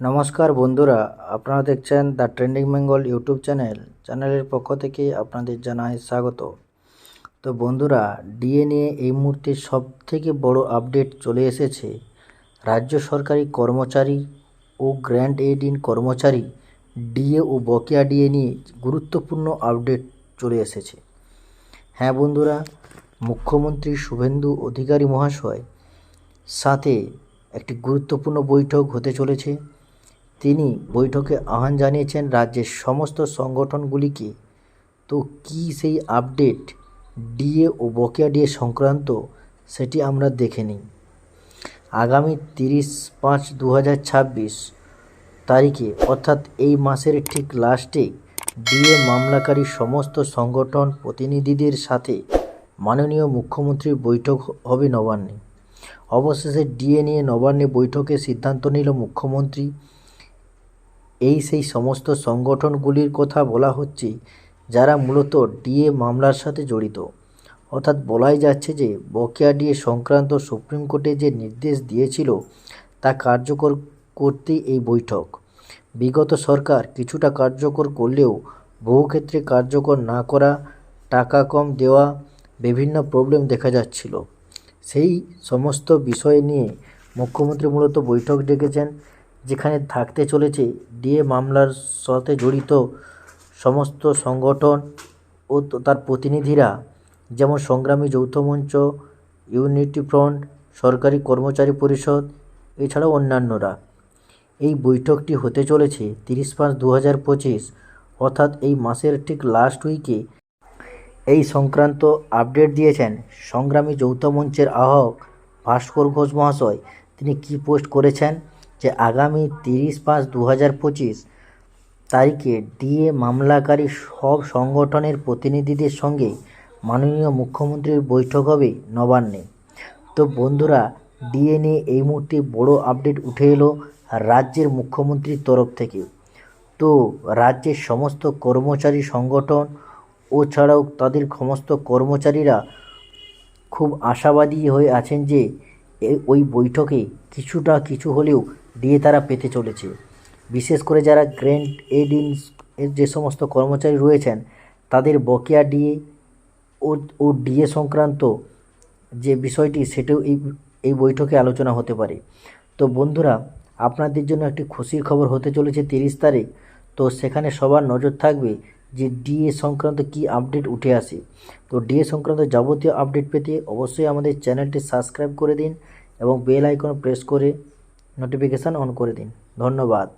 নমস্কার বন্ধুরা, আপনারা দেখছেন দ্য ট্রেন্ডিং বেঙ্গল ইউটিউব চ্যানেলের পক্ষ থেকে আপনাদের জানাই স্বাগত। তো বন্ধুরা, ডিএ নিয়ে এই মুহূর্তে সবথেকে বড় আপডেট চলে এসেছে। রাজ্য সরকারি কর্মচারী ও গ্র্যান্ট এইড ইন কর্মচারী ডিএ ও বকেয়া ডিএ নিয়ে গুরুত্বপূর্ণ আপডেট চলে এসেছে। হ্যাঁ বন্ধুরা, মুখ্যমন্ত্রী শুভেন্দু অধিকারী মহাশয় সাথে একটি গুরুত্বপূর্ণ বৈঠক হতে চলেছে। তিনি বৈঠকে আহ্বান জানিয়েছেন রাজ্যের সমস্ত সংগঠনগুলিকে। তো কী সেই আপডেট ডিএ ও বকেয়া ডিএ সংক্রান্ত, সেটি আমরা দেখে নিই। আগামী 30/5/2026 তারিখে, অর্থাৎ এই মাসের ঠিক লাস্টে, ডিএ মামলাকারী সমস্ত সংগঠন প্রতিনিধিদের সাথে মাননীয় মুখ্যমন্ত্রীর বৈঠক হবে নবান্নে। অবশেষে ডিএ নিয়ে নবান্নে বৈঠকে সিদ্ধান্ত নিল মুখ্যমন্ত্রী। সেই সমস্ত সংগঠনগুলির কথা বলা হচ্ছে যারা মূলত ডিএ মামলার সাথে জড়িত। অর্থাৎ বলাই যাচ্ছে যে বকেয়া ডিএ সংক্রান্ত সুপ্রিম কোর্টে যে নির্দেশ দিয়েছিল তা কার্যকর করতেই এই বৈঠক। বিগত সরকার কিছুটা কার্যকর করলেও বহু ক্ষেত্রে কার্যকর না করা, টাকা কম দেওয়া, বিভিন্ন প্রবলেম দেখা যাচ্ছিল। সেই সমস্ত বিষয় নিয়ে মুখ্যমন্ত্রী মূলত বৈঠক ডেকেছেন, যেখানে থাকতে চলেছে ডিএ মামলার সাথে জড়িত সমস্ত সংগঠন ও তার প্রতিনিধিরা, যেমন সংগ্রামী যৌথ মঞ্চ, ইউনিটি ফ্রন্ট, সরকারি কর্মচারী পরিষদ, এছাড়াও অন্যান্যরা। এই বৈঠকটি হতে চলেছে 30/5/2025, অর্থাৎ এই মাসের ঠিক লাস্ট উইকে। এই সংক্রান্ত আপডেট দিয়েছেন সংগ্রামী যৌথ মঞ্চের আহ্বায়ক ভাস্কর ঘোষ মহাশয়। তিনি কি পোস্ট করেছেন যে আগামী 30/5/2025 তারিখে ডিএ মামলাকারী সব সংগঠনের প্রতিনিধিদের সঙ্গে মাননীয় মুখ্যমন্ত্রীর বৈঠক হবে নবান্নে। তো বন্ধুরা, ডিএ নিয়ে এই মুহূর্তে বড় আপডেট উঠে এলো রাজ্যের মুখ্যমন্ত্রীর তরফ থেকে। তো রাজ্যের সমস্ত কর্মচারী সংগঠন ও ছাড়াও তাদের সমস্ত কর্মচারীরা খুব আশাবাদী হয়ে আছেন যে ওই বৈঠকে কিছু হলেও ডিএ তারা পেতে চলেছে। বিশেষ করে যারা গ্র্যান্ট এইড ইন এর যে সমস্ত কর্মচারী রয়েছেন, তাদের বকেয়া ডিএ ও ডিএ সংক্রান্ত যে বিষয়টি, সেটাও এই বৈঠকে আলোচনা হতে পারে। তো বন্ধুরা, আপনাদের জন্য একটি খুশির খবর হতে চলেছে 30 তারিখ। তো সেখানে সবার নজর থাকবে যে ডিএ সংক্রান্ত কি আপডেট উঠে আসে। তো ডিএ সংক্রান্ত যাবতীয় আপডেট পেতে অবশ্যই আমাদের চ্যানেলটি সাবস্ক্রাইব করে দিন এবং বেল আইকন প্রেস করে নোটিফিকেশান অন করে দিন। ধন্যবাদ।